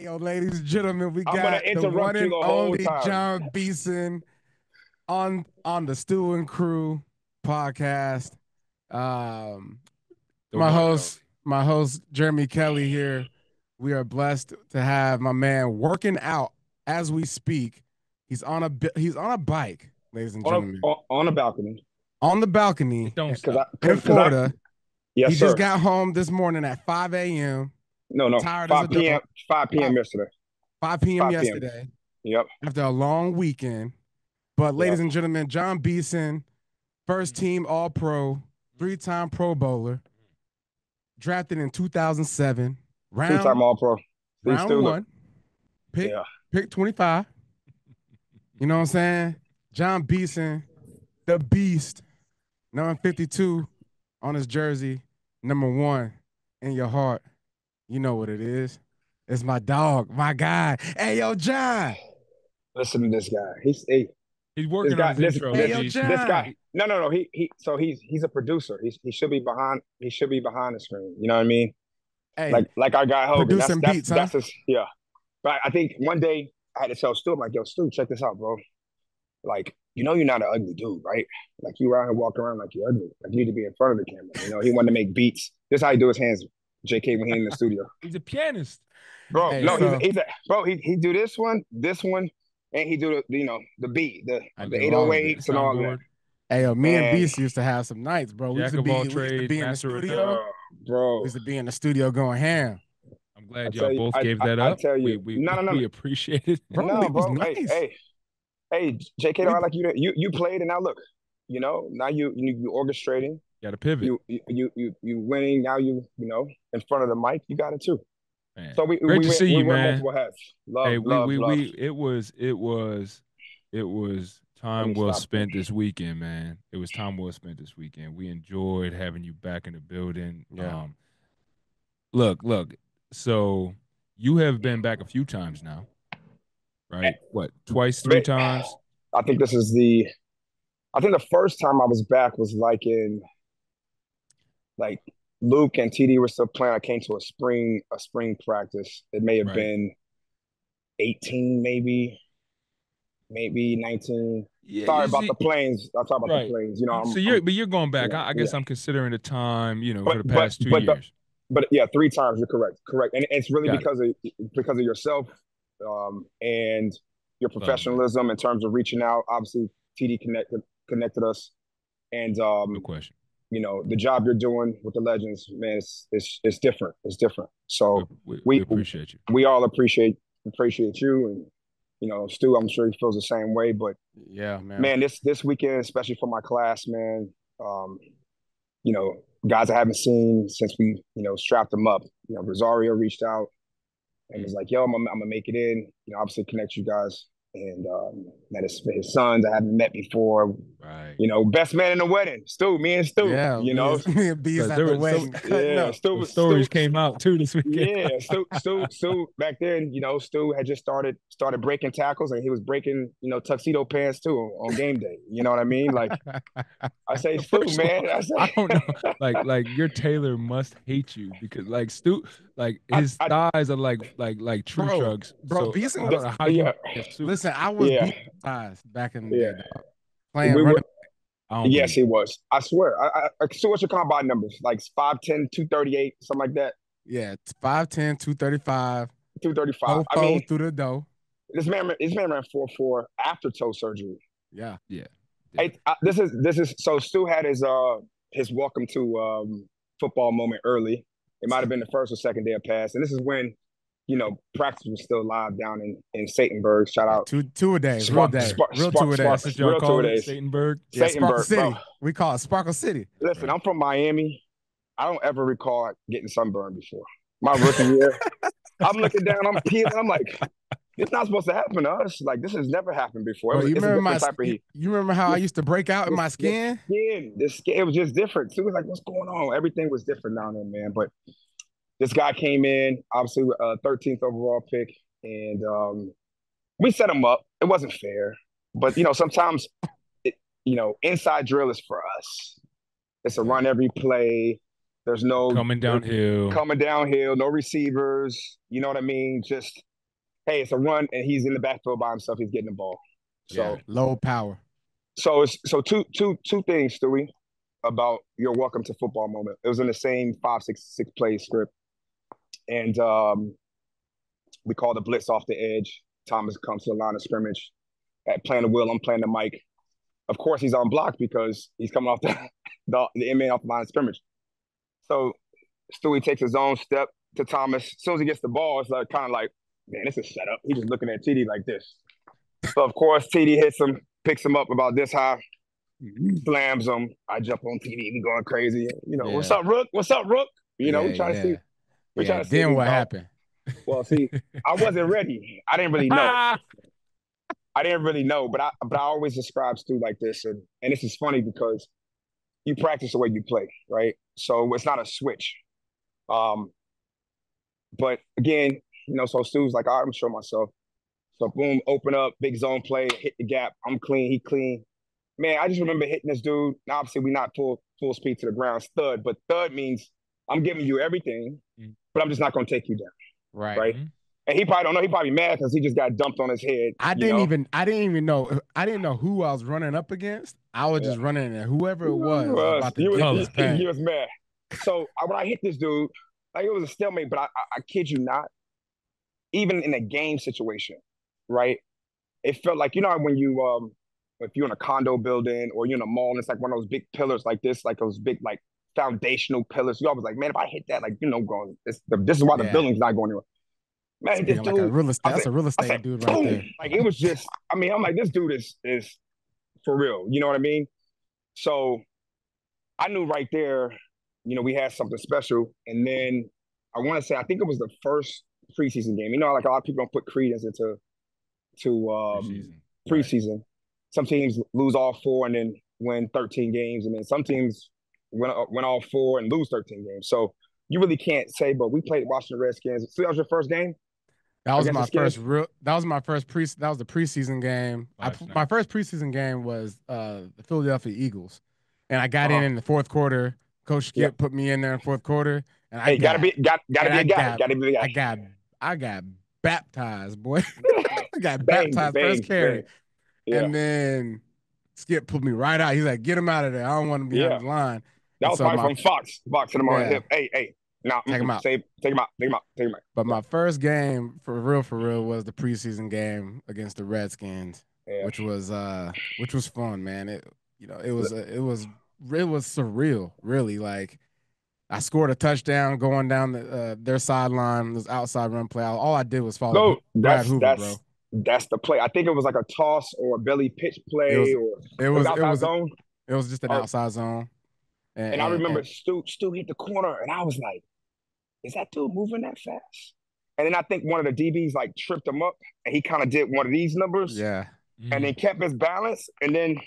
Hey, yo, ladies and gentlemen, we I'm gonna got the one interrupt you and the whole only time. Jon Beason on the Stew and Crew podcast. Um, my host Jeremy Kelley here. We are blessed to have my man working out as we speak. He's on a bike, ladies and gentlemen, On a balcony. on the balcony Don't Because stop. in Florida. Yes, He just sir. got home this morning at 5 a.m. No. Tired as a 5 p.m. dog. 5 p.m. yesterday. 5 p.m. 5 p.m. yesterday Yep. after a long weekend. But ladies Yep. and gentlemen, Jon Beason, first team All Pro, 3-time Pro Bowler, drafted in 2007, Two-time All-Pro. round one, pick 25. You know what I'm saying? Jon Beason, the Beast, number 52 on his jersey, number 1 in your heart. You know what it is. It's my dog, my guy. Hey, yo, Jon. Listen to this guy. He's working on his intro. Hey, yo, Jon. This guy. No. He's a producer. He should be behind the screen. You know what I mean? Hey, Like our guy Hogan. producing beats, huh? That's his, yeah. But I think one day I had to tell Stu, I'm like, yo, Stu, check this out, bro. Like, you know you're not an ugly dude, right? Like you around here walking around like you're ugly. Like you need to be in front of the camera. You know, he wanted to make beats. This is how he do his hands, JK, when he in the studio. He's a pianist. Bro, Hey, no, so- he do this one, and he do the beat, the I do all of it. 808s and all that. Soundboard. Hey, yo, me and And- Beast used to have some nights, bro. We used Jack to of all be in trades, the master of studio. none. We Bro. used to be in the studio going ham. I'm glad I tell y'all you- both I- gave I- that I up. tell you. we No. appreciate it. Bro, No, it was bro. nice. Hey, JK, don't act like you played and now look, you know, now you orchestrating, Got to pivot. you winning, now you know, in front of the mic, you got it too. Man. So Great to see you, wear man. multiple hats. Love, Hey, love. it was time me well stop. spent this weekend, man. It was time well spent this weekend. We enjoyed having you back in the building. Yeah. Look. So you have been back a few times now, right? What, twice, 3 times? I think the first time I was back was like in Luke and TD were still playing. I came to a spring practice. It may have Right. been 18, maybe 19. Yeah, Sorry you about see- the planes. I'll talk about Right. the planes. You know, So you're going back. yeah, I guess yeah. I'm considering the time, for But- the past 2 but years. But yeah, 3 times. You're correct. And it's really Got it. because of yourself, and your professionalism in terms of reaching out. Obviously, TD connected us, and No question. you know, the job you're doing with the Legends, man, it's different. It's different. So We appreciate you. we all appreciate you, and you know, Stu, I'm sure he feels the same way. But Yeah, man, this weekend, especially for my class, man, you know, guys I haven't seen since we, you know, strapped them up. You know, Rosario reached out and was like, yo, I'm gonna make it in. You know, obviously connect you guys. And met his sons I haven't met before. Right. You know, best man in the wedding, Stu, me and Stu. Yeah, you know, me and Beast at there the was wedding. cutting yeah, up. Those stories came out too this weekend. Yeah, Stu back then, you know, Stu had just started breaking tackles, and he was breaking, you know, tuxedo pants too on game day. You know what I mean? Like I say, Stu, First of man. I don't know. Like your tailor must hate you because like Stu, like his thighs are like tree Bro, trunks. bro, So Beason I don't know how you Listen, I was Yeah. beat eyes back in the Yeah. day, dog. Playing We were- running. I don't Yes, believe he was. I swear. I Stu, what's your combine numbers? Like 5'10", 238, something like that. Yeah, 5'10", 235. 235. I Fofo mean, through the dough. this man ran 4'4" after toe surgery. Yeah. Yeah. Hey, this is so Stu had his welcome to football moment early. It might have been the first or second day of pass, and this is when, you know, practice was still live down in Satanburg. Shout out Two a days, real day, real two a days. that's what y'all real call it, two-a-days. Satanburg. Yeah, Sparkle Satanburg, City. bro. We call it Sparkle City. Listen, Right. I'm from Miami. I don't ever recall getting sunburned before. My rookie year, I'm looking down, I'm peeling, I'm like, it's not supposed to happen to us. Like, this has never happened before. Bro, It's a different type of you heat. remember how I used to break out in my skin? The skin, it was just different. So it was like, what's going on? Everything was different down there, man. But this guy came in, obviously, 13th overall pick, and we set him up. It wasn't fair, but you know, sometimes, you know, inside drill is for us. It's a run every play. There's no Coming downhill. no receivers. You know what I mean? Just hey, it's a run, and he's in the backfield by himself. He's getting the ball. So low power. So two things, Stewie, about your welcome to football moment. It was in the same 5-6 play script, and we call the blitz off the edge. Thomas comes to the line of scrimmage. At playing the wheel, I'm playing the mic. Of course, he's on block because he's coming off the inmate off the line of scrimmage. So Stewie takes his own step to Thomas. As soon as he gets the ball, it's like kind of like, man, this is set up. He's just looking at TD like this. So of course, TD hits him, picks him up about this high, slams him. I jump on TD, we going crazy. What's up, Rook? What's up, Rook? We try to see. We try to see. Then what happened? Well, see, I wasn't ready. I didn't really know. But I always describe Stu like this, and this is funny because you practice the way you play, right? So it's not a switch. But again, so Stu's like, all right, I'm sure myself. So boom, open up, big zone play, hit the gap. I'm clean, he clean. Man, I just remember hitting this dude. Now, obviously, we're not full speed to the ground, thud, but thud means I'm giving you everything, but I'm just not going to take you down. Right. Mm-hmm. And he probably don't know. He probably mad because he just got dumped on his head. I didn't even know. I didn't know who I was running up against. I was just running at whoever it was about to get his pain. He was mad. So when I hit this dude, like it was a stalemate, but I kid you not, even in a game situation, right? It felt like, when you if you're in a condo building or you're in a mall and it's like one of those big pillars like this, like those big like foundational pillars. You always like, man, if I hit that, like, going, this is why the building's not going anywhere. Man, this dude, like that's a real estate dude right there. Like it was just, I'm like, this dude is for real. You know what I mean? So I knew right there, we had something special. And then I want to say, I think it was the first preseason game. Like a lot of people don't put credence into preseason. Right. Some teams lose all 4 and then win 13 games, and then some teams win all 4 and lose 13 games. So you really can't say. But we played Washington Redskins. So that was your first game. That was my first real. That was my first That was the preseason game. My first preseason game was the Philadelphia Eagles, and I got in the fourth quarter. Coach Skip put me in there in fourth quarter, and I gotta be a guy. I got baptized, boy. I got baptized first carry, and then Skip put me right out. He's like, "Get him out of there. I don't want to be on the line." That was probably from Fox in the morning. Hey. No, take him out. Take him out. But my first game for real was the preseason game against the Redskins, which was fun, man. It was surreal, really. Like I scored a touchdown going down their sideline, this outside run play. All I did was follow Brad Hoover, bro. That's the play. I think it was like a toss or a belly pitch play, it was just an outside zone. And I remember Stu hit the corner, and I was like, is that dude moving that fast? And then I think one of the DBs like tripped him up, and he kind of did one of these numbers. Yeah. And then kept his balance, and then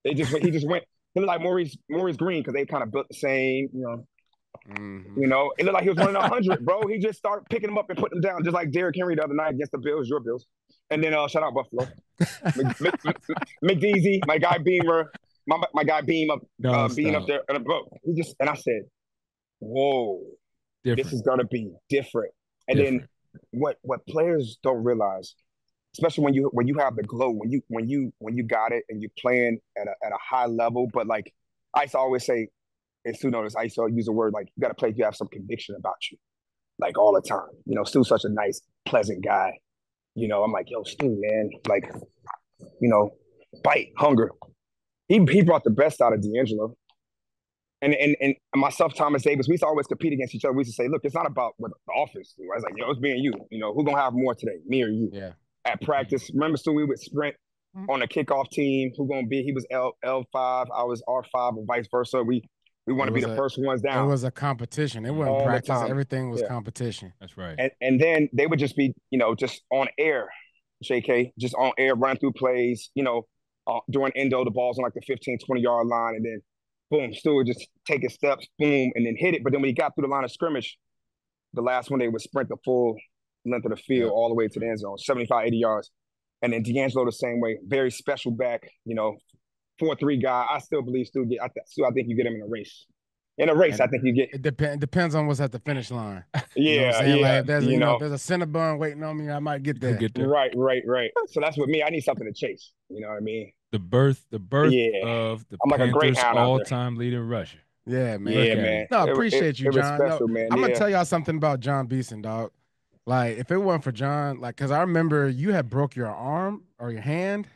he just went. He looked like Maurice Green because they kind of built the same, Mm-hmm. It looked like he was running 100, bro. He just started picking them up and putting them down, just like Derrick Henry the other night against the Bills, your Bills. And then shout out Buffalo. McDeasy, my guy Beamer, my guy Beam up, being up there. And I said, whoa. Different. This is gonna be different. And then what players don't realize, especially when you have the glow, when you got it and you're playing at a high level, but like I used to always say, and Stu noticed, I used to use the word like you gotta play if you have some conviction about you. Like all the time. Stu's such a nice, pleasant guy. I'm like, yo, Stu, man, like, bite, hunger. He brought the best out of D'Angelo. And myself, Thomas Davis, we used to always compete against each other. We used to say, look, it's not about what the offense do. I was like, yo, it's me and you. Who's going to have more today, me or you? Yeah. At practice. Remember, Stu, we would sprint on the kickoff team. Who's going to be? He was L5, I was R5, and vice versa. We want to be the first ones down. It was a competition. It wasn't practice. Everything was competition. That's right. And then they would just be, just on air, JK, just on air, running through plays, during endo, the ball's on like the 15, 20-yard line, and then boom, Stu would just take his steps, boom, and then hit it. But then when he got through the line of scrimmage, the last one, they would sprint the full length of the field all the way to the end zone, 75, 80 yards. And then D'Angelo the same way, very special back, 4-3 guy. I still believe Stu, I think you get him in a race. In a race, I think you get. It depends on what's at the finish line. You know what I'm Yeah, saying? yeah. Like if there's You if know, there's a Cinnabon waiting on me, I might get there. right. So that's what me. I need something to chase. You know what I mean? The birth Yeah. of the I'm like a Panthers' greyhound out there. all-time leading rusher. Yeah, man. Yeah, Look at man. him. No, appreciate you, It was John. No, special, man. I'm gonna Yeah. tell y'all something about Jon Beason, dog. Like, if it weren't for John, like, cause I remember you had broke your arm or your hand.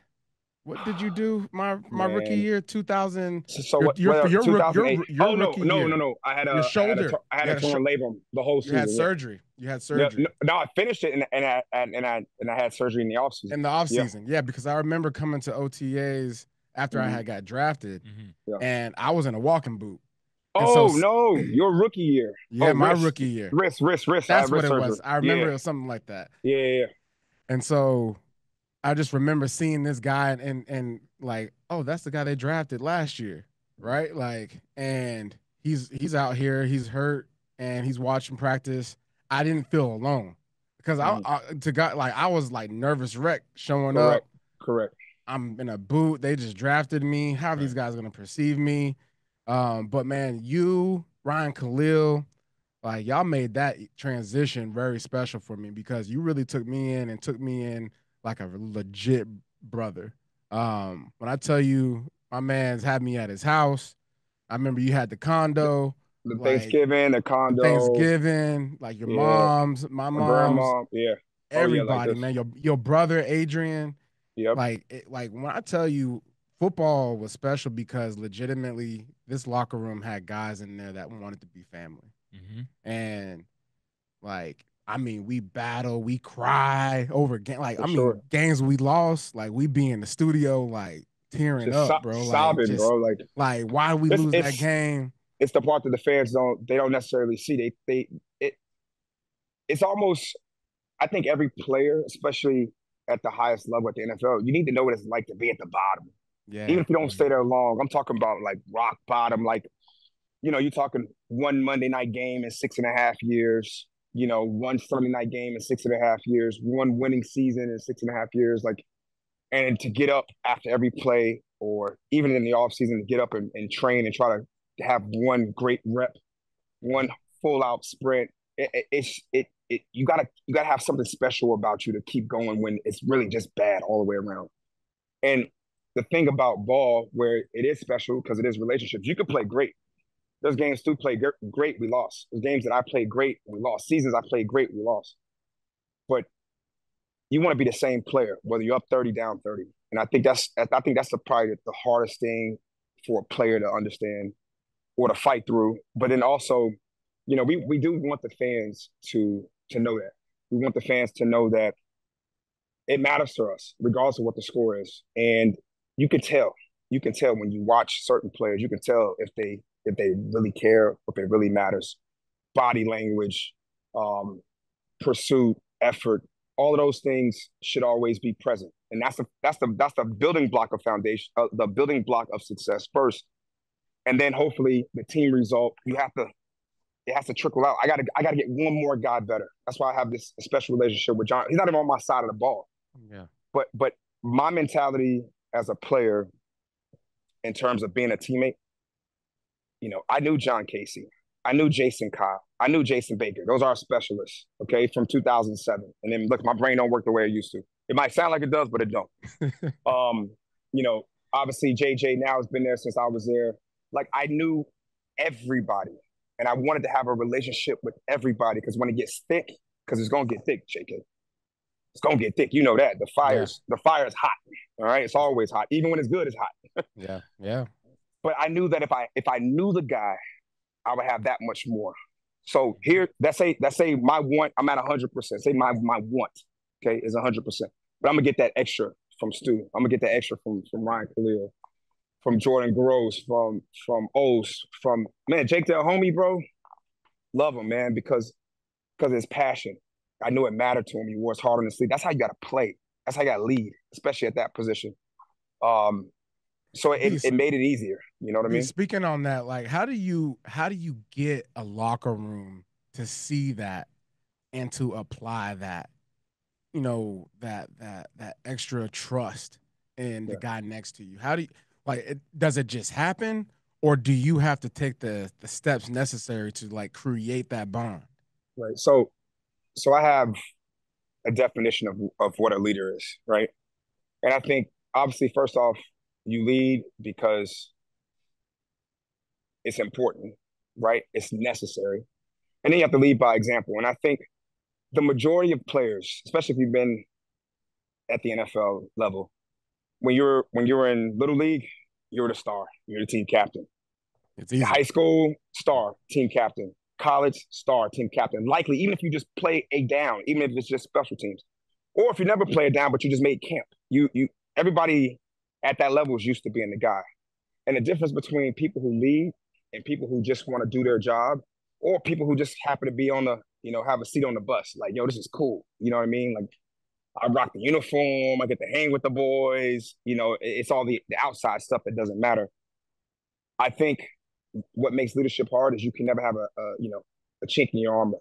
What did you do? My rookie Man. year, 2000. So Your what? your Well, your rook- 2008. your Oh no, rookie no, year. no, no. I had Your a shoulder. I had a torn labrum the whole You had season. Yeah. surgery. You had No, surgery. no, I finished it and I had surgery in the offseason. In the offseason, yeah, because I remember coming to OTAs after I had got drafted, and I was in a walking boot. And oh no, your rookie year. Yeah, my wrist. rookie year. Wrist. That's what it surgery. was. I remember it was something like that. Yeah. And so I just remember seeing this guy and like, oh, that's the guy they drafted last year, right? Like, and he's out here, he's hurt, and he's watching practice. I didn't feel alone because I was like nervous wreck showing up. Correct. I'm in a boot. They just drafted me. How are these guys gonna perceive me? But man, you, Ryan Khalil, like y'all made that transition very special for me because you really took me in like a legit brother. When I tell you my man's had me at his house, I remember you had the condo, The like Thanksgiving, the condo, Thanksgiving, like your mom's, my grandma, everybody, like man. Your brother Adrian. Yep. Like when I tell you football was special because legitimately this locker room had guys in there that wanted to be family. And like, I mean, we battle, we cry over games we lost. Like we be in the studio, like tearing just up, bro. Sobbing, bro. Like why did we lose that game? It's the part that the fans don't necessarily see. It's almost, I think every player, especially at the highest level at the NFL, you need to know what it's like to be at the bottom. Yeah. Even if you don't stay there long. I'm talking about like rock bottom, like, you know, you're talking one Monday night game in 6.5 years, you know, one Sunday night game in 6.5 years, one winning season in 6.5 years. Like, and to get up after every play or even in the offseason to get up and train and try to have one great rep, one full out sprint. You gotta have something special about you to keep going when it's really just bad all the way around. And the thing about ball, where it is special because it is relationships, you can play great. There's games Stu played great, we lost. There's games that I played great, we lost. Seasons I played great, we lost. But you want to be the same player, whether you're up 30, down 30. And I think that's probably the hardest thing for a player to understand or to fight through. But then also, you know, we do want the fans to know that. We want the fans to know that it matters to us, regardless of what the score is. And you can tell. You can tell when you watch certain players. You can tell if they really care, if it really matters. Body language, pursuit, effort, all of those things should always be present. And that's the building block of foundation, the building block of success first. And then hopefully the team result, it has to trickle out. I gotta get one more guy better. That's why I have this special relationship with John. He's not even on my side of the ball. Yeah. But my mentality as a player in terms of being a teammate, you know, I knew John Casey. I knew Jason Kyle. I knew Jason Baker. Those are specialists, okay, from 2007. And then look, my brain don't work the way it used to. It might sound like it does, but it don't. You know, obviously JJ now has been there since I was there. Like I knew everybody. And I wanted to have a relationship with everybody because when it gets thick, because it's gonna get thick, JK. It's gonna get thick. You know that. The fire's hot. All right. It's always hot. Even when it's good, it's hot. Yeah. But I knew that if I knew the guy, I would have that much more. So here, let's say my want, I'm at 100%. Say my want, okay, is 100%. But I'm gonna get that extra from Stu. I'm gonna get that extra from Ryan Khalil, from Jordan Gross, from O's, from man, Jake Del Homie, bro. Love him, man, because his passion. I knew it mattered to him. He works hard on the sleeve. That's how you gotta play. That's how you gotta lead, especially at that position. So it made it easier. You know what I mean? Speaking on that, like how do you get a locker room to see that and to apply that, you know, that extra trust in the guy next to you? How do you does it just happen? or do you have to take the steps necessary to like create that bond? Right. So I have a definition of what a leader is, right? And I think obviously first off, you lead because it's important, right? It's necessary. And then you have to lead by example. And I think the majority of players, especially if you've been at the NFL level, when you're in little league, you're the star. You're the team captain. It's easy. High school, star, team captain. College, star, team captain. Likely, even if you just play a down, even if it's just special teams. Or if you never play a down, but you just made camp. You everybody at that level is used to being the guy. And the difference between people who lead and people who just want to do their job, or people who just happen to be on the, have a seat on the bus. Like, yo, this is cool. You know what I mean? Like, I rock the uniform. I get to hang with the boys. It's all the outside stuff that doesn't matter. I think what makes leadership hard is you can never have a chink in your armor.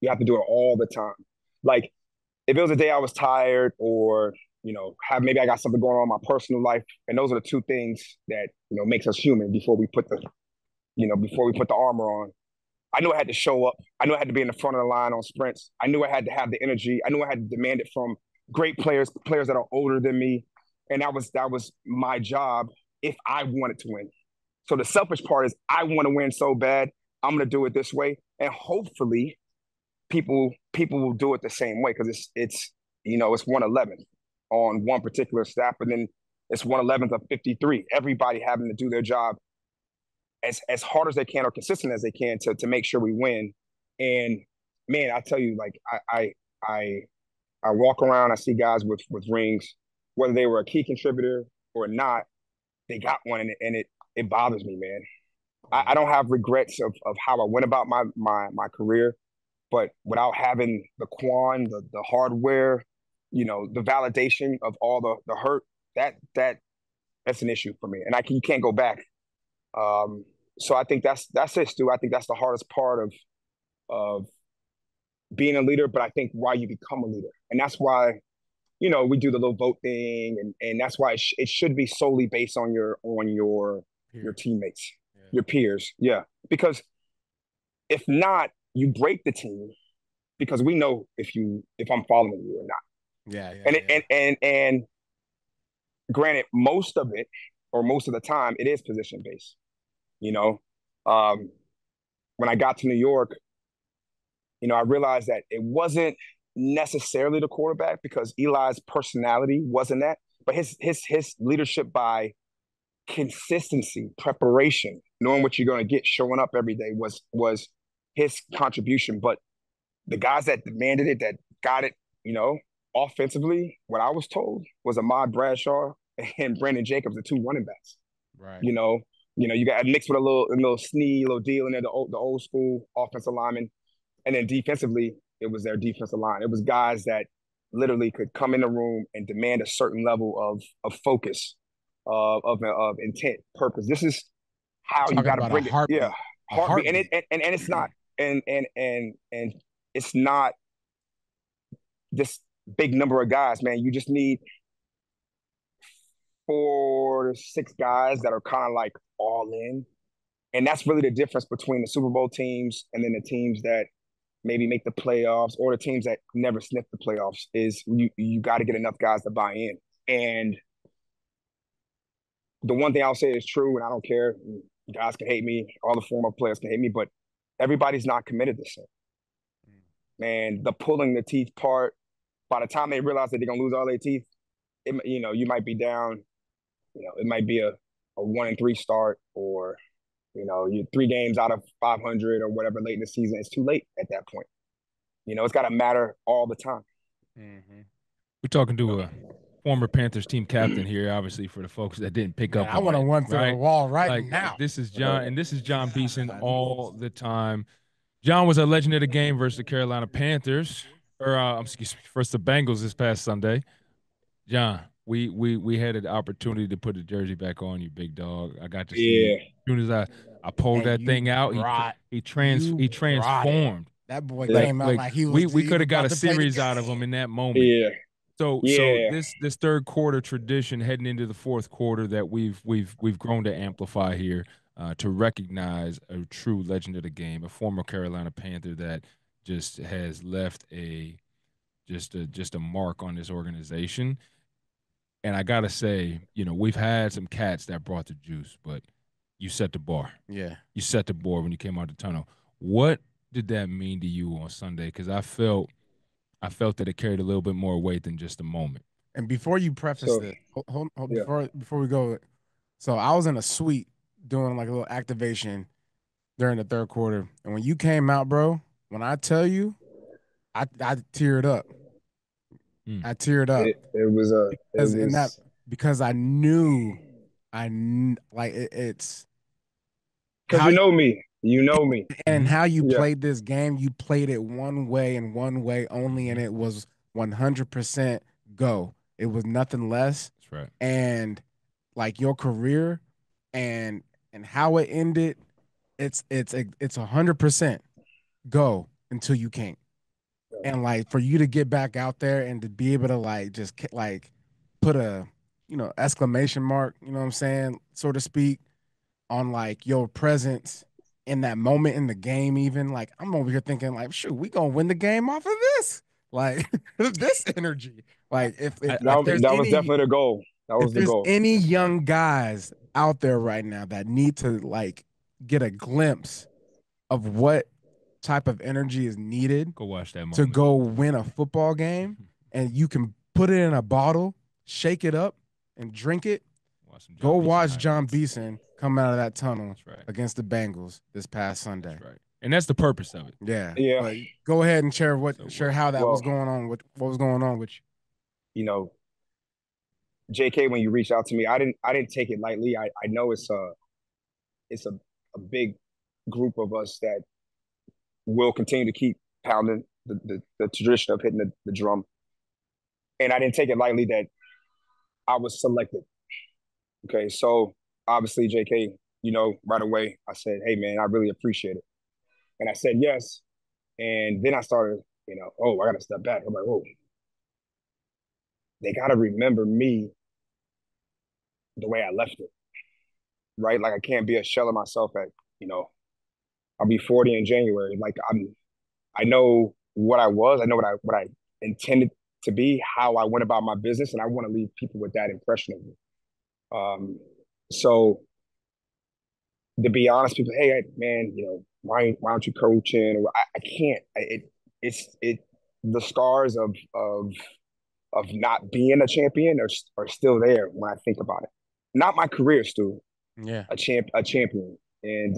You have to do it all the time. Like, if it was a day I was tired, or maybe I got something going on in my personal life, and those are the two things that makes us human before we put the armor on. I knew I had to show up. I knew I had to be in the front of the line on sprints. I knew I had to have the energy. I knew I had to demand it from great players that are older than me, and that was my job if I wanted to win. So the selfish part is I want to win so bad. I'm going to do it this way, and hopefully, people will do it the same way, because it's 1/11 on one particular staff, and then it's 1/11 of 53. Everybody having to do their job as hard as they can, or consistent as they can, to make sure we win. And man, I tell you, like, I walk around, I see guys with rings, whether they were a key contributor or not, they got one, and it bothers me, man. I don't have regrets of how I went about my career, but without having the quan, the hardware, the validation of all the hurt, that's an issue for me, and you can't go back. So I think that's it, Stu. I think that's the hardest part of being a leader, but I think why you become a leader. And that's why, we do the little vote thing, and that's why it should be solely based on your teammates, your peers. Yeah. Because if not, you break the team, because we know if I'm following you or not. Yeah. And granted, most of it, or most of the time, it is position based. When I got to New York, I realized that it wasn't necessarily the quarterback, because Eli's personality wasn't that, but his leadership by consistency, preparation, knowing what you're going to get, showing up every day was his contribution. But the guys that demanded it, that got it, offensively, what I was told was Ahmad Bradshaw and Brandon Jacobs, the two running backs. Right. You got mixed with a little sneak, little deal in there, the old school offensive lineman. And then defensively, it was their defensive line. It was guys that literally could come in the room and demand a certain level of focus, of intent, purpose. This is how you got to bring it. Yeah, heartbeat. And it's not, and it's not this big number of guys, man. You just need 4 to 6 guys that are kind of like all in. And that's really the difference between the Super Bowl teams and then the teams that maybe make the playoffs, or the teams that never sniff the playoffs, is you got to get enough guys to buy in. And the one thing I'll say is true, and I don't care, guys can hate me, all the former players can hate me, but everybody's not committed the same. Man, the pulling the teeth part, by the time they realize that they're going to lose all their teeth, you might be down, it might be a 1-3 start, or you're 3 games out of 500 or whatever late in the season. It's too late at that point. It's got to matter all the time. Mm-hmm. We're talking to a former Panthers team captain here, obviously, for the folks that didn't pick up. I want to run through the wall now. This is Jon, and this is Jon Beason all the time. Jon was a legend of the game versus the Carolina Panthers, versus the Bengals this past Sunday. Jon, we had an opportunity to put the jersey back on you, big dog. I got to see it. As soon as I pulled that thing out, he transformed. That boy came out like he was. We could have got a series out of him in that moment. Yeah. So this third quarter tradition heading into the fourth quarter that we've grown to amplify here. to recognize a true legend of the game, a former Carolina Panther that just has left just a mark on this organization. And I gotta say, we've had some cats that brought the juice, but you set the bar. Yeah. You set the bar when you came out the tunnel. What did that mean to you on Sunday? Because I felt that it carried a little bit more weight than just a moment. And before you preface it, before we go, so I was in a suite doing like a little activation during the third quarter, and when you came out, bro, when I tell you, I teared up. I teared up. Because I knew, like it's because you know me. You know me. And how you played this game, you played it one way and one way only, and it was 100% go. It was nothing less. That's right. And like your career and how it ended, it's 100% go until you can't. And like for you to get back out there and to be able to like just like put a exclamation mark, you know what I'm saying, so to speak, on like your presence in that moment in the game. Even like I'm over here thinking like, shoot, we gonna win the game off of this, like this energy. Like if that was definitely the goal. That was the goal. Any young guys out there right now that need to like get a glimpse of what type of energy is needed, go watch that moment. To go win a football game, and you can put it in a bottle, shake it up, and drink it. Go watch Jon Beason come out of that tunnel against the Bengals this past Sunday. That's right. And that's the purpose of it. Yeah. But go ahead and share how that was going on. What was going on with you? JK, when you reached out to me, I didn't take it lightly. I know it's a big group of us that will continue to keep pounding the tradition of hitting the drum. And I didn't take it lightly that I was selected. Okay, so obviously, JK, right away, I said, hey, man, I really appreciate it. And I said yes. And then I started, I got to step back. I'm like, whoa. They got to remember me the way I left it, right? Like I can't be a shell of myself at, I'll be 40 in January. Like I know what I was. I know what I intended to be, how I went about my business, and I want to leave people with that impression of me. So to be honest, people, hey, man, why aren't you coaching? I can't. It's the scars of not being a champion are still there when I think about it. Not my career, Stu. Yeah. A champion. And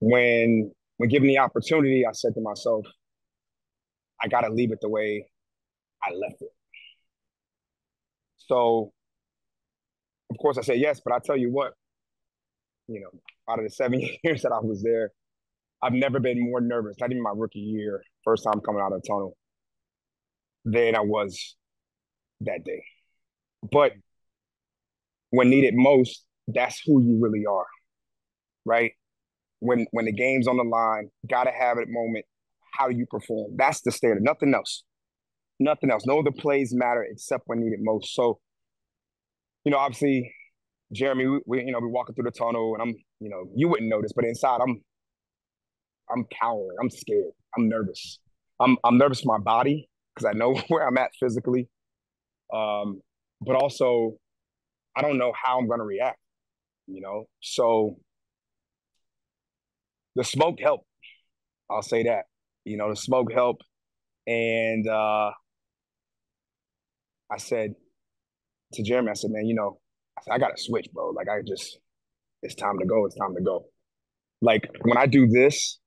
when given the opportunity, I said to myself, I gotta leave it the way I left it. So of course I said yes, but I tell you what, out of the 7 years that I was there, I've never been more nervous, not even my rookie year, first time coming out of the tunnel, than I was that day. But when needed most, that's who you really are, right? When the game's on the line, gotta have it moment. How do you perform? That's the standard. Nothing else. Nothing else. No other plays matter except when needed most. So, obviously, Jeremy, we walking through the tunnel, and I'm, you wouldn't notice, but inside, I'm cowering. I'm scared. I'm nervous. I'm nervous for my body because I know where I'm at physically. But also, I don't know how I'm going to react. So the smoke helped. I'll say that. The smoke helped, and I said to Jeremy, I said, man, I got to switch, bro. Like it's time to go. It's time to go. Like when I do this,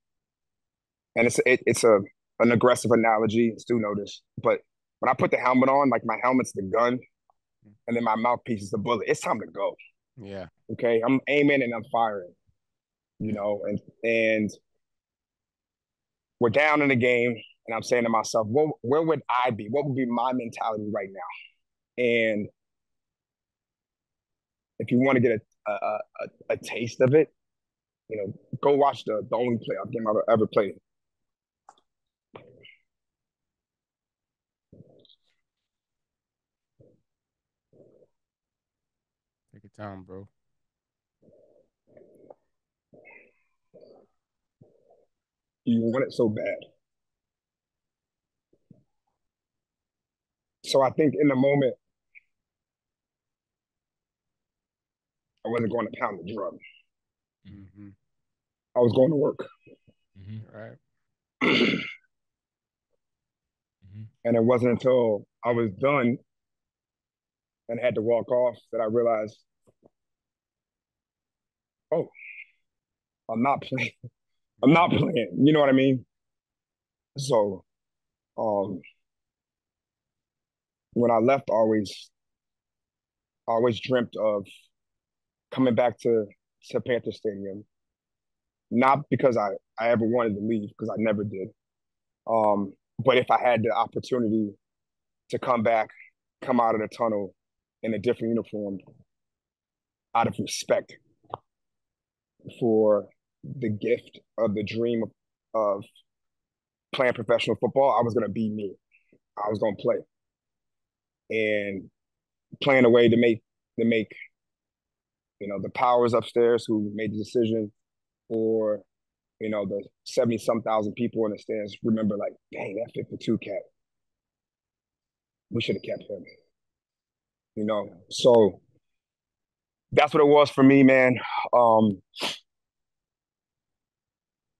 and it's an aggressive analogy, Stu notice, but when I put the helmet on, like my helmet's the gun, and then my mouthpiece is the bullet. It's time to go. Yeah. Okay. I'm aiming and I'm firing. And we're down in the game, and I'm saying to myself, where would I be? What would be my mentality right now? And if you want to get a taste of it, go watch the only playoff game I've ever played. Take your time, bro. You want it so bad. So I think in the moment, I wasn't going to pound the drum. Mm-hmm. I was going to work. Mm-hmm. Right. And it wasn't until I was done and had to walk off that I realized, oh, I'm not playing. I'm not playing. You know what I mean? So when I left, I always dreamt of coming back to Panther Stadium. Not because I ever wanted to leave, because I never did. But if I had the opportunity to come back, come out of the tunnel in a different uniform, out of respect for the gift of the dream of playing professional football, I was going to be me. I was going to play and playing a way to make the powers upstairs who made the decision, or the 70-some thousand people in the stands remember, like, dang, that 52 cat, we should have kept him. So that's what it was for me, man.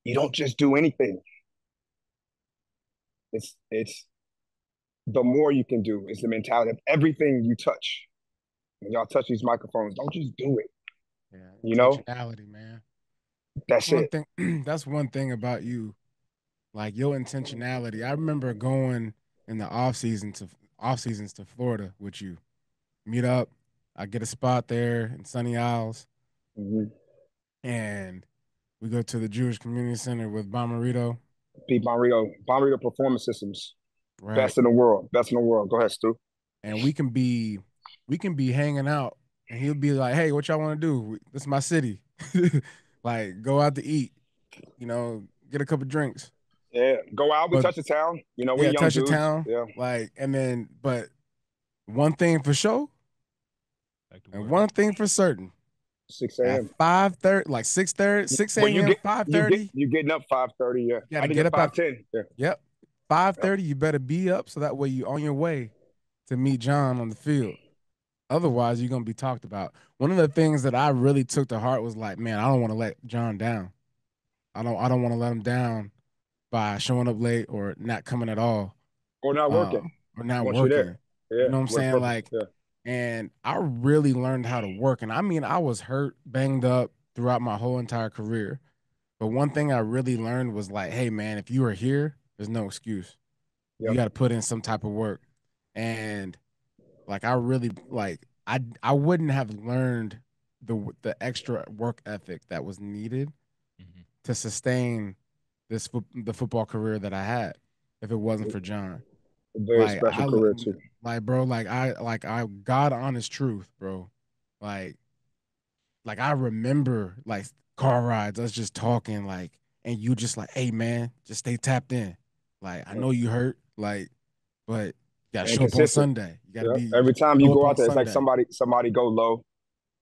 You don't just do anything. It's the more you can do. It's the mentality of everything you touch. When y'all touch these microphones, don't just do it. Yeah, intentionality, man. That's one it. thing. That's one thing about you, like your intentionality. I remember going in the off seasons to Florida with you. Meet up. I get a spot there in Sunny Isles, and we go to the Jewish Community Center with Bomarito. Pete Bomarito Performance Systems, Right. Best in the world. Go ahead, Stu. And we can be hanging out, and he'll be like, "Hey, what y'all want to do? This is my city. Like, go out to eat. Get a couple drinks. Yeah, go out. We touch the town. We young touch dudes. the town. Yeah. Like, and then, but one thing for sure, and one thing for certain. 6 a.m. At 5:30, like 6:30, 6 a.m., 5:30. You getting up 5:30, yeah. You gotta get up at 5:10. Yeah. Yep. 5:30, you better be up so that way you on your way to meet John on the field. Otherwise, you're gonna be talked about. One of the things that I really took to heart was like, man, I don't want to let John down. I don't want to let him down by showing up late or not coming at all. Or not working. Or not Once working. you're there. Yeah. You know what I'm saying? Perfect. Like, yeah. And I really learned how to work. And I mean, I was hurt, banged up throughout my whole entire career. But one thing I really learned was like, hey, man, if you are here, there's no excuse. Yep. You got to put in some type of work. And like, I really I wouldn't have learned the extra work ethic that was needed to sustain the football career that I had if it wasn't for John. Very special career too. Like, bro, I God honest truth, bro. Like I remember like car rides, us just talking, like, and you just like, hey man, just stay tapped in. Like, I know you hurt, like, but you gotta show up on Sunday. You gotta be every time you go out there, it's Sunday. like somebody go low.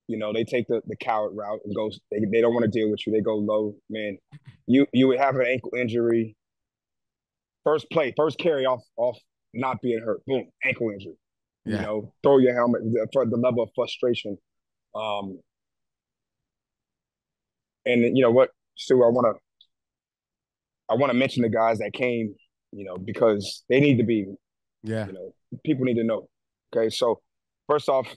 They take the coward route and go. They don't want to deal with you. They go low, man. You would have an ankle injury. First carry off not being hurt. Boom, ankle injury. Yeah. Throw your helmet for the level of frustration. And you know what, Stu, I want to mention the guys that came, because they need to be, people need to know. Okay, so first off,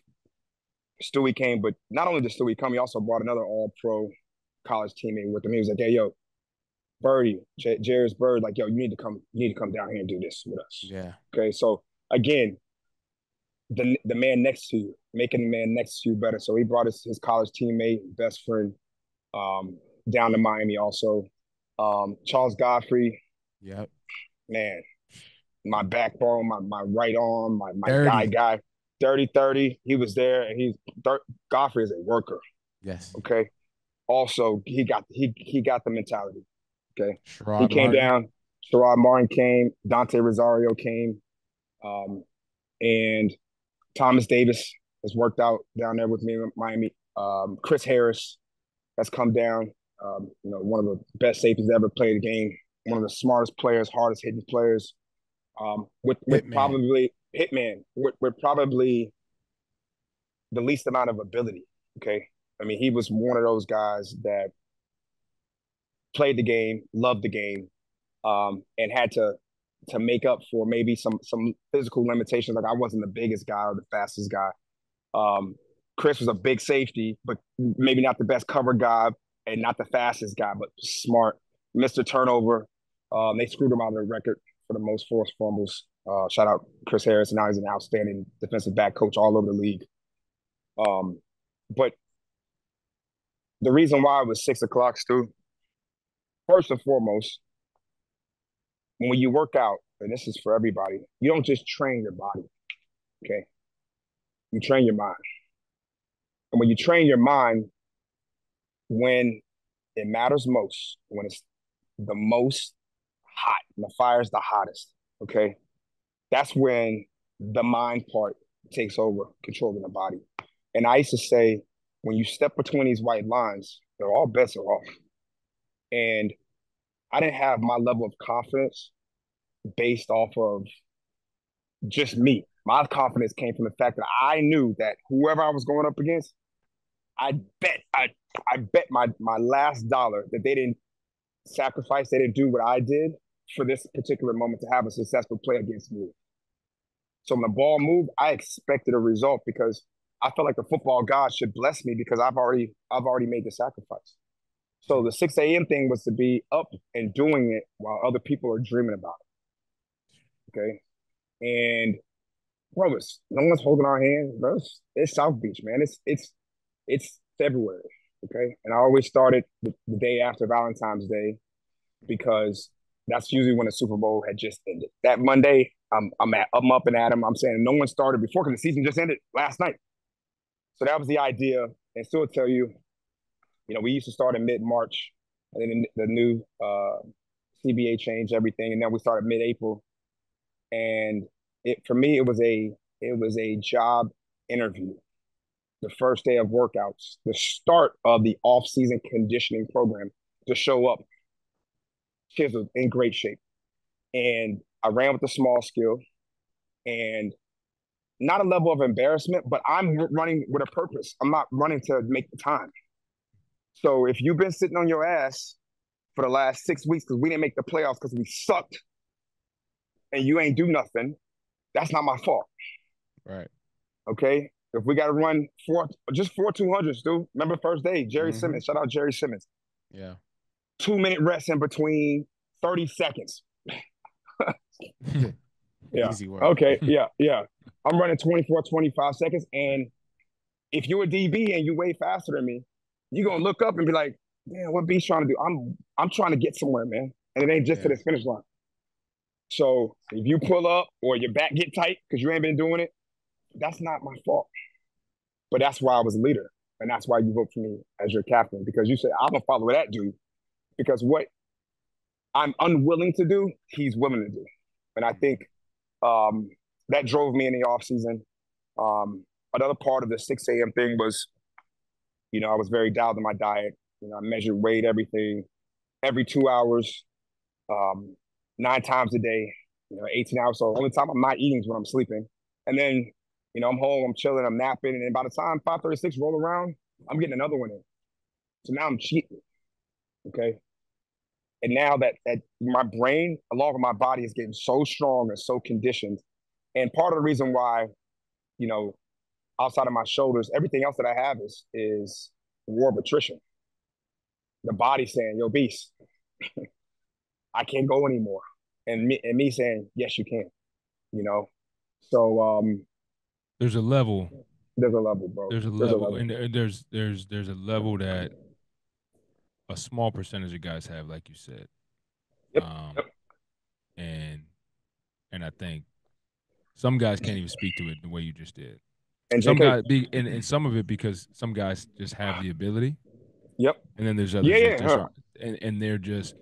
Stewie came, but not only did Stewie come, he also brought another all-pro college teammate with him. He was like, hey, yo, Birdie, Jairus Bird, like, yo, you need to come down here and do this with us. Yeah. Okay, so again, the man next to you, making the man next to you better. So he brought his college teammate, best friend, down to Miami also. Charles Godfrey. Yep. Man, my backbone, my right arm, my guy. 30-30. He was there, and Godfrey is a worker. Yes. Okay. Also, he got the mentality. Okay. Sherrod he came Martin. down. Sherrod Martin came. Dante Rosario came. And Thomas Davis has worked out down there with me in Miami. Chris Harris has come down. One of the best safeties ever played the game. one of the smartest players, hardest hitting players. With probably Hitman, with probably the least amount of ability. Okay, I mean, he was one of those guys that played the game, loved the game, and had to make up for maybe some physical limitations. Like I wasn't the biggest guy or the fastest guy. Chris was a big safety, but maybe not the best cover guy and not the fastest guy, but smart. Mr. Turnover. They screwed him out of the record for the most forced fumbles. Shout out Chris Harris. Now he's an outstanding defensive back coach all over the league. But the reason why it was 6 o'clock, Stu, first and foremost, when you work out, and this is for everybody, you don't just train your body, okay? You train your mind. And when you train your mind, when it matters most, when it's the most hot, and the fire's the hottest, okay? That's when the mind part takes over controlling the body. And I used to say, when you step between these white lines, all bets are off. And I didn't have my level of confidence based off of just me. My confidence came from the fact that I knew that whoever I was going up against, I bet my last dollar that they didn't sacrifice, they didn't do what I did for this particular moment to have a successful play against me. So when the ball moved, I expected a result because I felt like the football god should bless me because I've already made the sacrifice. So the 6 a.m. thing was to be up and doing it while other people are dreaming about it. Okay. And bro, no one's holding our hands, bro. It's South Beach, man. It's February. Okay. And I always started the day after Valentine's Day because that's usually when the Super Bowl had just ended. That Monday, I'm up and at 'em. I'm saying no one started before because the season just ended last night. So that was the idea. And still tell you, we used to start in mid-March, and then the new CBA changed everything, and then we started mid-April. And for me, it was a job interview, the first day of workouts, the start of the off-season conditioning program to show up. Kids were in great shape, and I ran with a small skill, and not a level of embarrassment, but I'm running with a purpose. I'm not running to make the time. So if you've been sitting on your ass for the last 6 weeks because we didn't make the playoffs because we sucked and you ain't do nothing, that's not my fault. Right. Okay? If we got to run four 200s, dude. Remember first day, Jerry Simmons. Shout out Jerry Simmons. Yeah. 2-minute rest in between 30 seconds. Yeah. Easy work. Okay. Yeah. I'm running 24, 25 seconds. And if you're a DB and you way faster than me, you're going to look up and be like, man, what B's trying to do? I'm trying to get somewhere, man. And it ain't just to this finish line. So if you pull up or your back get tight because you ain't been doing it, that's not my fault. But that's why I was a leader. And that's why you vote for me as your captain, because you say, I'm going to follow that dude. Because what I'm unwilling to do, he's willing to do. And I think that drove me in the offseason. Another part of the 6 a.m. thing was, I was very dialed in my diet. I measured weight, everything, every 2 hours, 9 times a day, 18 hours. So the only time I'm not eating is when I'm sleeping. And then, I'm home, I'm chilling, I'm napping. And by the time 5:36 roll around, I'm getting another one in. So now I'm cheating. Okay. And now that my brain, along with my body, is getting so strong and so conditioned. And part of the reason why, outside of my shoulders, everything else that I have is war of attrition. The body saying, yo, Beast, I can't go anymore. And me saying, yes, you can, So there's a level. There's a level, bro. There's a level. And there's a level that a small percentage of guys have, like you said. Yep. And I think some guys can't even speak to it the way you just did. And some guys and some of it because some guys just have the ability. Yep. And then there's others that aren't, and they're just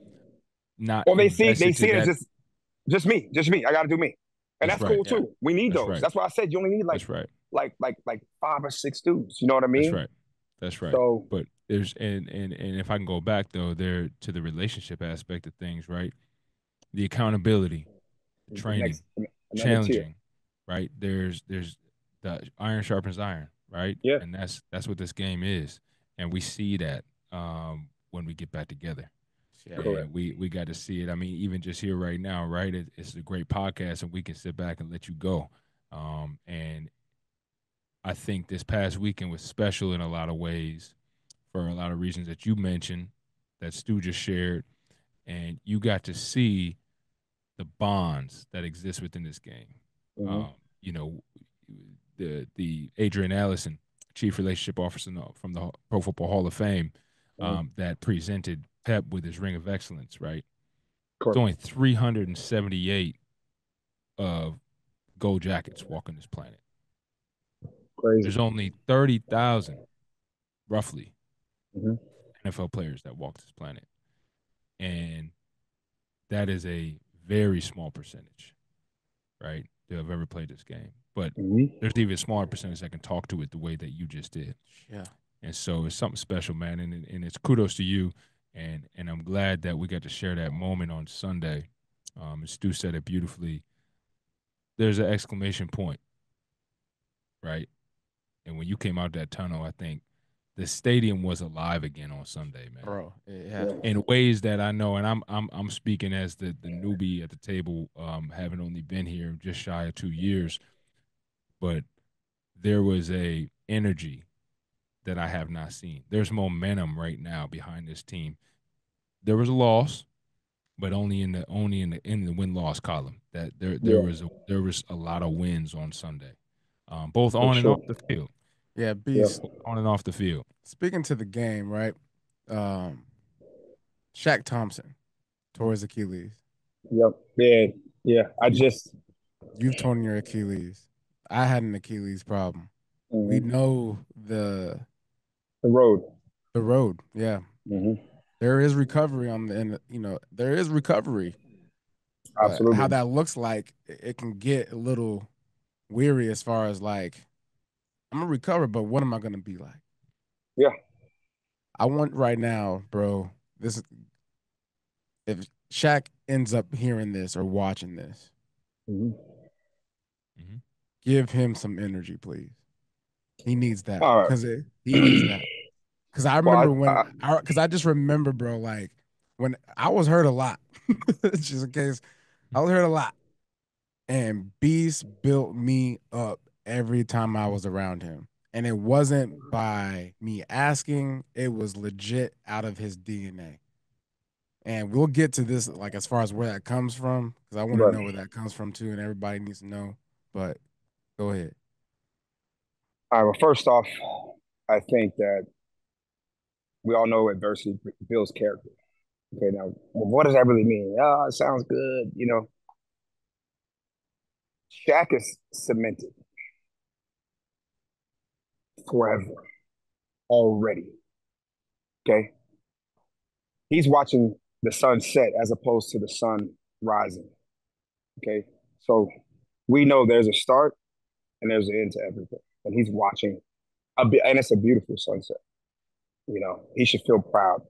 not. Well, they see it as just me. I got to do me, and that's cool too. We need those. That's why I said you only need like 5 or 6 dudes. You know what I mean? That's right. So, but there's and if I can go back though, there to the relationship aspect of things, right? the accountability, the training, challenging, tier. Right? There's the iron sharpens iron, right? Yeah. And that's what this game is, and we see that when we get back together. Yeah. And we got to see it. I mean, even just here right now, right? It's a great podcast, and we can sit back and let you go. And I think this past weekend was special in a lot of ways for a lot of reasons that you mentioned, that Stu just shared, and you got to see the bonds that exist within this game. Mm-hmm. You know, the Adrian Allison, Chief Relationship Officer from the Pro Football Hall of Fame, that presented Pep with his Ring of Excellence, right? Correct. It's only 378 of gold jackets walking this planet. Crazy. There's only 30,000, roughly, Mm-hmm. NFL players that walk this planet. And that is a very small percentage, right, that have ever played this game. But there's even a smaller percentage that can talk to it the way that you just did. Yeah. And so it's something special, man. And it's kudos to you. And I'm glad that we got to share that moment on Sunday. And Stu said it beautifully. There's an exclamation point, right? And when you came out that tunnel, I think the stadium was alive again on Sunday, man. Bro, yeah. In ways that I know, and I'm speaking as the newbie at the table, having only been here just shy of 2 years, but there was a energy that I have not seen. There's momentum right now behind this team. There was a loss, but only in the win-loss column. That there was a lot of wins on Sunday, both on and off the field. Yeah, Beast. On and off the field. Speaking to the game, right? Shaq Thompson tore his Achilles. Yep. Yeah. You've torn your Achilles. I had an Achilles problem. Mm-hmm. We know the road. The road, yeah. Mm-hmm. There is recovery there is recovery. Absolutely. How that looks like, it can get a little weary as far as like, I'm gonna recover, but what am I gonna be like? Yeah. I want right now, bro. If Shaq ends up hearing this or watching this, give him some energy, please. He needs that because he needs that. Because I remember because I just remember, bro, like when I was hurt a lot. Just in case, I was hurt a lot, and Beast built me up every time I was around him. And it wasn't by me asking, it was legit out of his DNA. And we'll get to this, like, as far as where that comes from, because I want to know where that comes from, too, and everybody needs to know. But go ahead. All right, well, first off, I think that we all know adversity builds character. Okay, now, what does that really mean? It sounds good, Shaq is cemented forever already. Okay? He's watching the sun set as opposed to the sun rising. Okay? So we know there's a start and there's an end to everything. And he's watching, and it's a beautiful sunset. He should feel proud.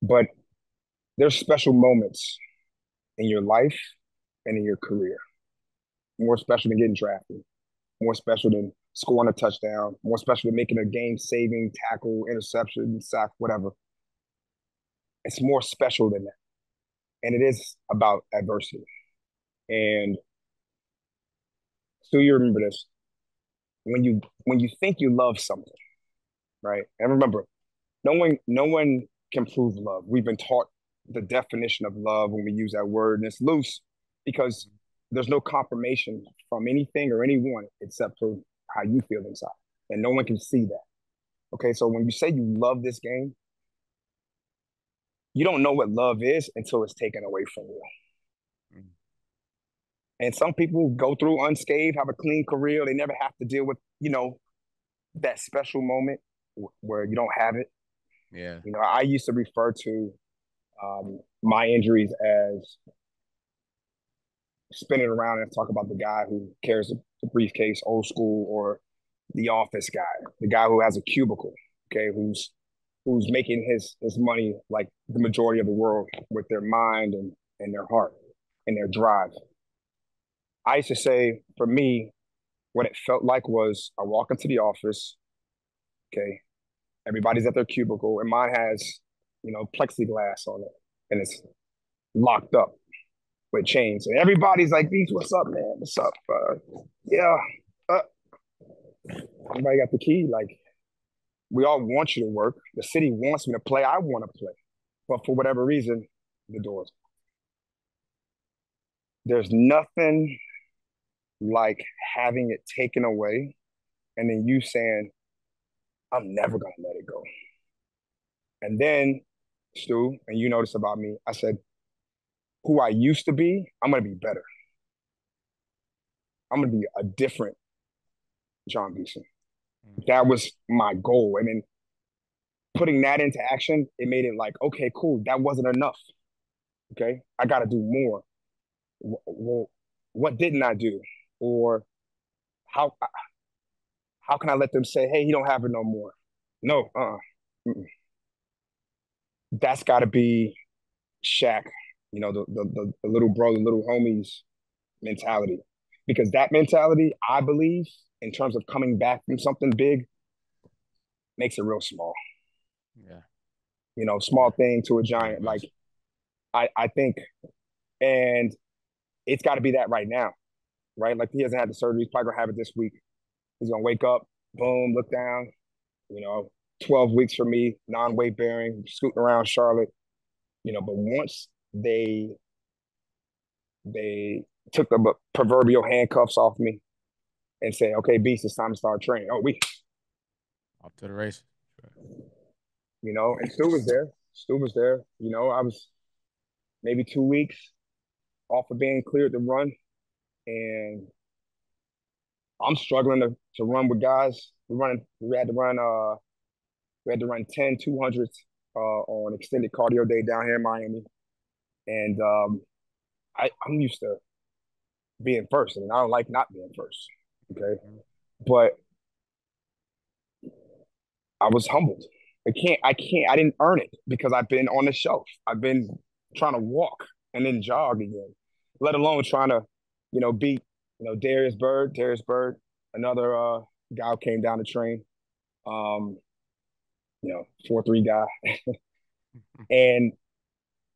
But there's special moments in your life and in your career. More special than getting drafted. More special than scoring a touchdown. More special than making a game-saving tackle, interception, sack, whatever. It's more special than that. And it is about adversity. And so you remember this. When you think you love something, right? And remember, no one can prove love. We've been taught the definition of love when we use that word, and it's loose because there's no confirmation from anything or anyone except for how you feel inside. And no one can see that. Okay, so when you say you love this game, you don't know what love is until it's taken away from you. And some people go through unscathed, have a clean career. They never have to deal with, that special moment where you don't have it. Yeah. I used to refer to my injuries as spinning around and talk about the guy who carries the briefcase, old school, or the office guy, the guy who has a cubicle, okay, who's who's making his money like the majority of the world with their mind and their heart and their drive. I used to say, for me, what it felt like was I walk into the office, okay, everybody's at their cubicle, and mine has, plexiglass on it, and it's locked up with chains. And everybody's like, "Beats, what's up, man? What's up? Yeah." Everybody got the key. Like, we all want you to work. The city wants me to play. I want to play. But for whatever reason, the doors. There's nothing like having it taken away and then you saying, I'm never going to let it go. And then, Stu, and you notice about me, I said, who I used to be, I'm going to be better. I'm going to be a different Jon Beason. That was my goal. And then putting that into action, it made it like, okay, cool. That wasn't enough. Okay. I got to do more. Well, what didn't I do? Or how can I let them say, hey, he don't have it no more? No. That's got to be Shaq, the little bro, the little homies mentality. Because that mentality, I believe, in terms of coming back from something big, makes it real small. Yeah. Small thing to a giant. Like, I think, and it's got to be that right now, right? Like, he hasn't had the surgery. He's probably going to have it this week. He's going to wake up, boom, look down, 12 weeks for me, non-weight bearing, scooting around Charlotte, but once they took the proverbial handcuffs off me and say, okay, Beast, it's time to start training. Oh, we off to the race. And Stu was there. I was maybe 2 weeks off of being cleared to run. And I'm struggling to run with guys. We had to run 10 200s on extended cardio day down here in Miami. And I'm used to being first. I mean, I don't like not being first. Okay. But I was humbled. I didn't earn it because I've been on the shelf. I've been trying to walk and then jog again, let alone trying to, beat, Darius Bird, another guy who came down to train, 4'3" guy. And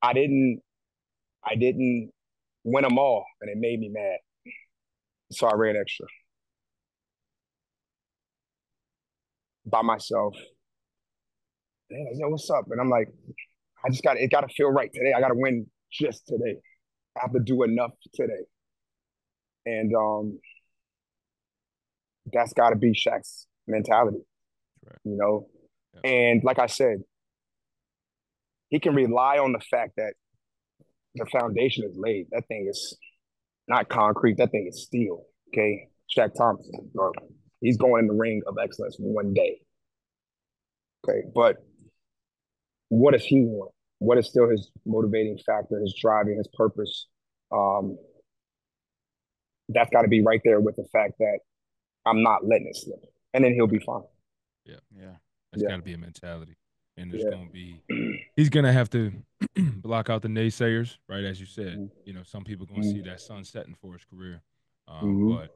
I didn't win them all, and it made me mad. So I ran extra by myself. What's up? And I'm like, it got to feel right today. I got to win just today. I have to do enough today. And that's got to be Shaq's mentality, right. Yeah. And like I said, he can rely on the fact that the foundation is laid. That thing is not concrete. That thing is steel, okay? Shaq Thompson, bro. He's going in the ring of excellence one day. Okay, but what does he want? What is still his motivating factor, his driving, his purpose? That's got to be right there with the fact that I'm not letting it slip. And then he'll be fine. Yeah. That's got to be a mentality. And there's going to be – he's going to have to block out the naysayers, right, as you said. Some people are going to see that sun setting for his career. But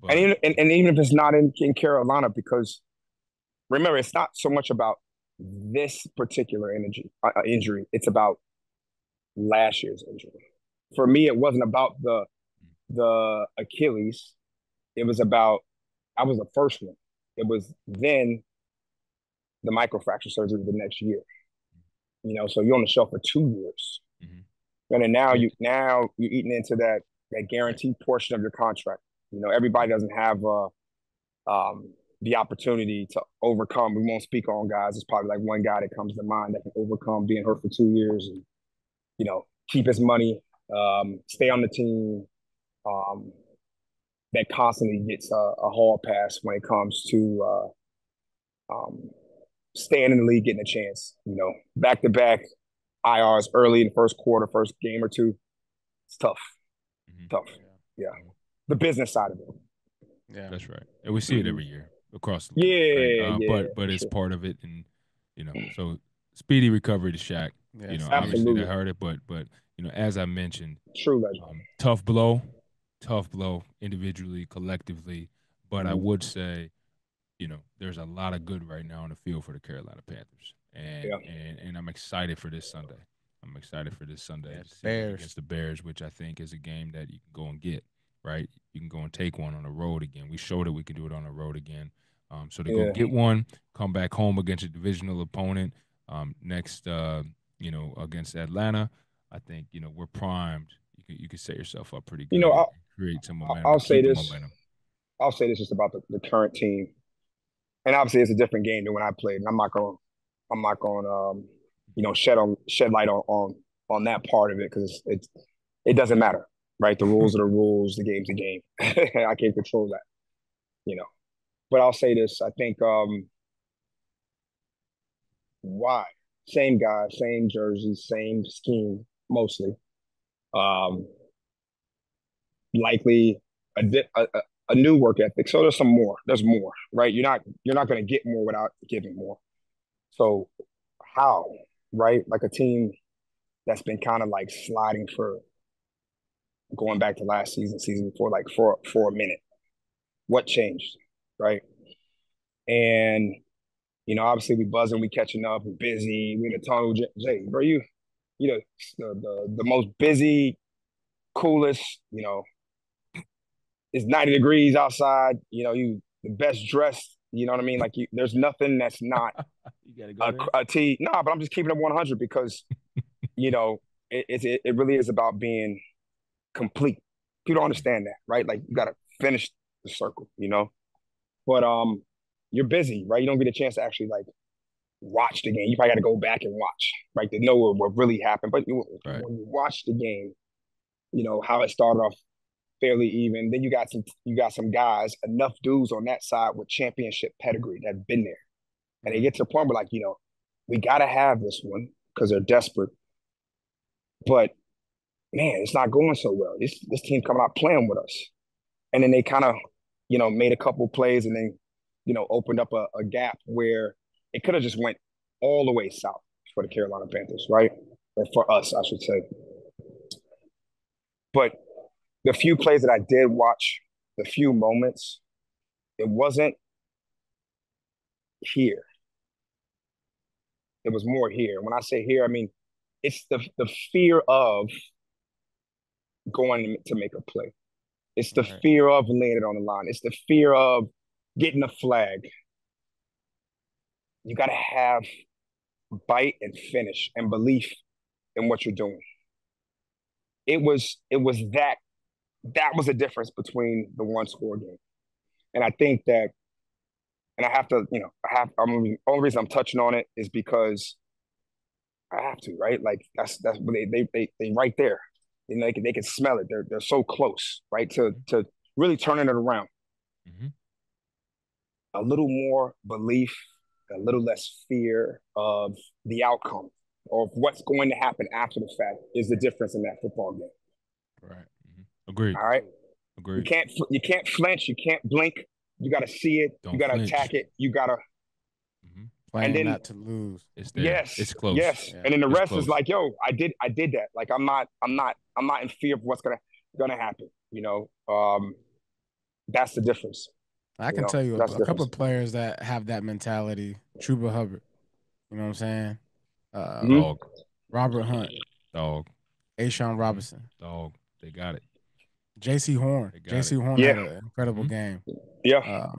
and even if it's not in Carolina, because remember, it's not so much about this particular injury. It's about last year's injury. For me, it wasn't about the Achilles. It was about I was the first one. It was then the microfracture surgery the next year. So you're on the shelf for 2 years, and then now you're eating into that guaranteed portion of your contract. Everybody doesn't have the opportunity to overcome. We won't speak on guys. It's probably like one guy that comes to mind that can overcome being hurt for 2 years and, keep his money, stay on the team, that constantly gets a hall pass when it comes to staying in the league, getting a chance. Back-to-back IRs early in the first quarter, first game or two. It's tough. Tough. Yeah. The business side of it. Yeah, that's right. And we see it every year across the league. Right? But it's part of it. And So speedy recovery to Shaq. Yes, Obviously they hurt it, but as I mentioned, true legend. Tough blow individually, collectively. But I would say, there's a lot of good right now on the field for the Carolina Panthers, and I'm excited for this Sunday. Bears against the Bears, which I think is a game that you can go and get. Right, you can go and take one on the road again. We showed that we can do it on the road again. So to go get one, come back home against a divisional opponent next, against Atlanta, I think we're primed. You can set yourself up pretty good. Create some momentum. I'll say this. I'll say this just about the current team, and obviously it's a different game than when I played. And I'm not going shed light on that part of it because it doesn't matter, right? The rules are the rules. The game's a game. I can't control that, But I'll say this. I think why same guy, same jersey, same scheme mostly. Likely a new work ethic. So there's more, right? You're not going to get more without giving more. So how, right? Like a team that's been kind of like sliding for going back to last season before, like for a minute. What changed, right? And obviously we buzzing, we catching up, we busy, we in a tunnel. Jay, bro, you know the most busy, coolest, it's 90 degrees outside, you the best dressed, you know what I mean? Like there's nothing that's not you gotta go a T. Nah, but I'm just keeping it 100 because, it really is about being complete. People don't understand that, right? Like you got to finish the circle, But you're busy, right? You don't get a chance to actually like watch the game. You probably got to go back and watch, right? To know what really happened. But when you watch the game, how it started off fairly even. Then you got some guys, enough dudes on that side with championship pedigree that've been there, and they get to the point where like we got to have this one because they're desperate. But man, it's not going so well. This team coming out playing with us, and then they kind of made a couple plays and then opened up a gap where it could have just went all the way south for the Carolina Panthers, right? Or for us, I should say. But the few plays that I did watch, the few moments, it wasn't here. It was more here. When I say here, I mean it's the fear of going to make a play. It's the fear of laying it on the line. It's the fear of getting a flag. You got to have bite and finish and belief in what you're doing. It was that was the difference between the one score game. And I think that, and I have to, the only reason I'm touching on it is because I have to, right? Like that's they right there. They can smell it. They're so close, right? To really turning it around. Mm-hmm. A little more belief, a little less fear of the outcome or of what's going to happen after the fact is the difference in that football game. Right. Mm-hmm. Agreed. All right. Agreed. You can't flinch. You can't blink. You got to see it. You got to attack it. You got to. Mm-hmm. Playing not to lose. It's there. Yes. It's close. Yes. Yeah. And then the rest is like, yo, I did that. Like I'm not in fear of what's gonna happen. That's the difference. I can tell you a couple of players that have that mentality. Chuba Hubbard. You know what I'm saying? Dog. Robert Hunt. Dog. A'Shawn Robinson. Dog. They got it. J.C. Horn. J.C. Horn had an incredible game. Yeah.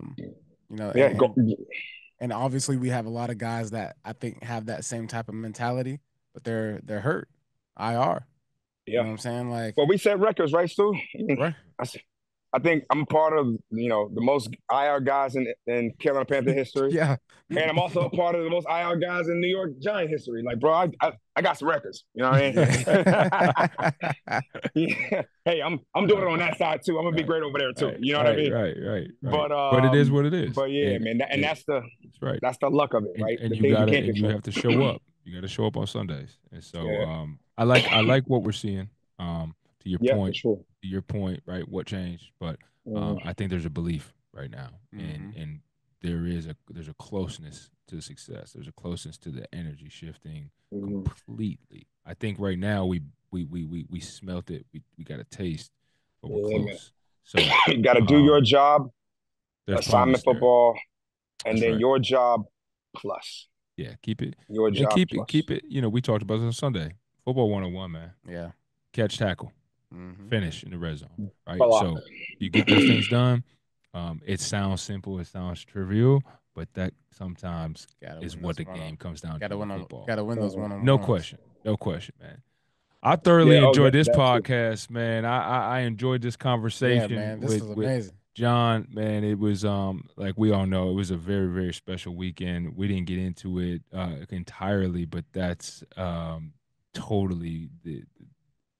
And obviously we have a lot of guys that I think have that same type of mentality, but they're hurt. IR. Yeah. You know what I'm saying? Like, well, we set records, right, Stu? Right. I think I'm part of the most IR guys in Carolina Panther history. Yeah, and I'm also a part of the most IR guys in New York Giant history. Like, bro, I got some records. You know what I mean? Yeah. Hey, I'm doing it on that side too. I'm gonna be great over there too. You know what I mean? Right. But it is what it is. But yeah, man, that's the luck of it, right? And you have to show up. You got to show up on Sundays. And so I like what we're seeing. To your point, sure. To your point, right? What changed? But I think there's a belief right now, and there's a closeness to success. There's a closeness to the energy shifting completely. I think right now we smelt it. We got a taste, but we're close. Man. So you got to do your job, assignment football, and That's then right. your job plus. Yeah, keep it. Your job plus. Keep it. You know, we talked about this on Sunday. Football 101, man. Yeah. Catch, tackle, finish in the red zone. Right. So you get those things done. It sounds simple. It sounds trivial, but that sometimes is what the game comes down to. Football. Gotta win those one-on-ones. No question, man. I thoroughly enjoyed this podcast, man. I enjoyed this conversation. Yeah, man, this was amazing. Jon, man, it was like we all know, it was a very, very special weekend. We didn't get into it entirely, but that's totally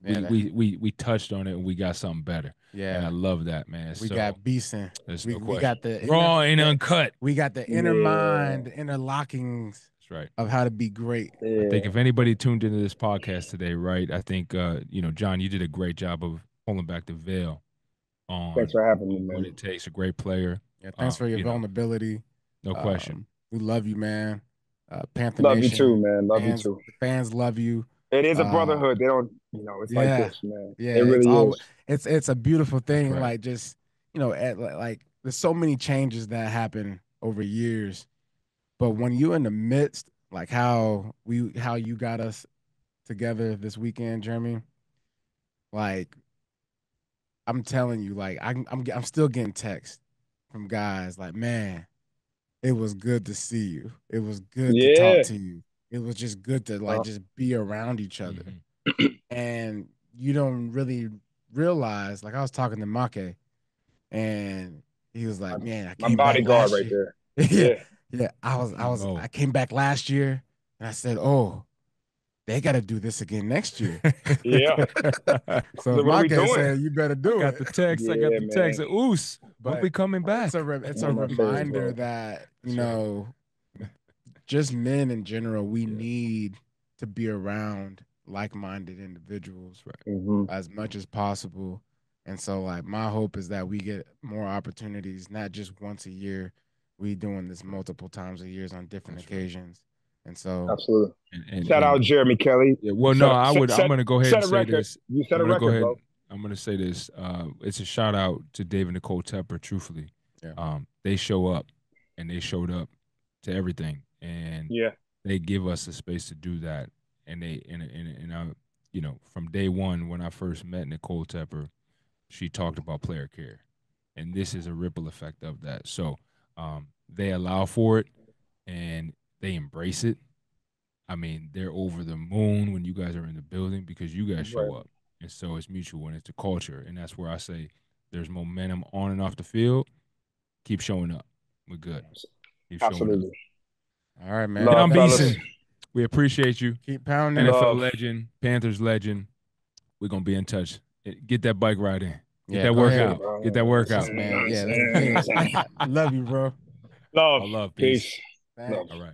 we touched on it and we got something better. Yeah, and I love that, man. We got Beason. We got the raw and uncut. We got the inner mind, the inner lockings. That's right. Of how to be great. I think if anybody tuned into this podcast today, right? I think Jon, you did a great job of pulling back the veil. Thanks for having me, man. What it takes, a great player. Yeah, thanks for your vulnerability. No question. We love you, man. Panther Love Nation. You too, man. Love you too. The fans love you. It is a brotherhood. They don't, it's like this, man. Yeah, it really is. It's a beautiful thing. Right. Like just, like there's so many changes that happen over years, but when you're in the midst, like how you got us together this weekend, Jeremy, like. I'm telling you, like I'm still getting texts from guys like, man, it was good to see you. It was good to talk to you. It was just good to just be around each other. And you don't really realize, like I was talking to Make, and he was like, man, I came my bodyguard back right there. Yeah. I came back last year and I said, oh, they got to do this again next year. Yeah. So Mike said, you better do it. I got the text. I got the text. Oos, but we coming back. It's a reminder that, just men in general, we need to be around like-minded individuals as much as possible. And so, like, my hope is that we get more opportunities, not just once a year. We doing this multiple times a year on different occasions. And so, absolutely. And shout out Jeremy Kelley. Yeah, well, no, I'm going to go ahead and say this. You set a record, bro. I'm going to say this. It's a shout out to Dave and Nicole Tepper. Truthfully, they show up, and they showed up to everything, and they give us the space to do that. And from day one when I first met Nicole Tepper, she talked about player care, and this is a ripple effect of that. So they allow for it, and they embrace it. I mean, they're over the moon when you guys are in the building because you guys show up. And so it's mutual and it's a culture. And that's where I say there's momentum on and off the field. Keep showing up. We're good. Keep absolutely. Up. All right, man. Jon Beason, we appreciate you. Keep pounding. NFL legend, Panthers legend. We're going to be in touch. Get that bike ride in. Get that workout. Ahead, get that workout. Man. Yeah, I love you, bro. Love. I love peace. All right.